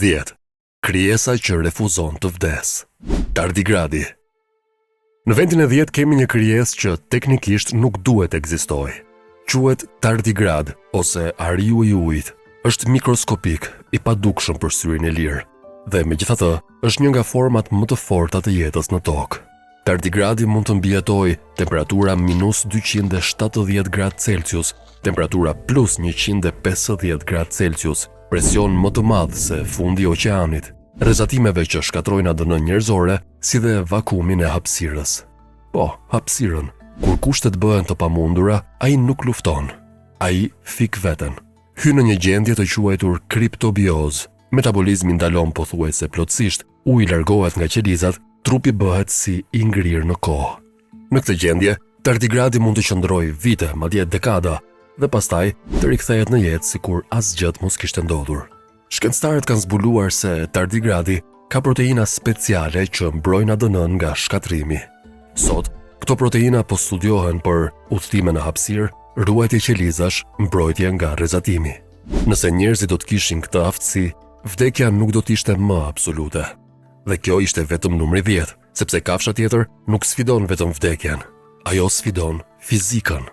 10. Krijesa që refuzon të vdes. Tardigradi. Në vendin e 10 kemi një krijesë që teknikisht nuk duhet ekzistojë. Quhet tardigrad ose ariu i ujit. Është mikroskopik, i padukshëm për syrin e lirë, dhe megjithatë është një nga format më të forta të jetës në tokë. Tardigradi mund të mbijetojë temperatura -270 gradë Celsius, temperatura +150 gradë Celsius, presion më të madh se fundi i oqeanit, rrezatimeve që shkatrojnë ADN njerëzore, si dhe vakumin e hapësirës. Po, hapësirën, kur kushtet bëhen të pamundura, ai nuk lufton. Ai fik veten. Hyn në një gjendje të quajtur kriptobiozë. Metabolizmi ndalon pothuajse plotësisht, uji largohet nga qelizat, trupi bëhet si i ngrirë në kohë. Në këtë gjendje, tardigradi mund të qëndrojë vite, madje dekada, dhe pastaj të rikthehet në jetë sikur asgjë mos kishte ndodhur. Shkencëtarët kanë zbuluar se tardigradi ka proteina speciale që mbrojnë ADN nga shkatrimi. Sot, këto proteina po studiohen për udhëtime në hapësirë, ruajtje qelizash, mbrojtje nga rrezatimi. Nëse njerëzit do të kishin këtë aftësi, vdekja nuk do të ishte më absolute. Dhe kjo ishte vetëm numri 10, sepse kafsha tjetër nuk sfidon vetëm vdekjen, ajo sfidon fizikën.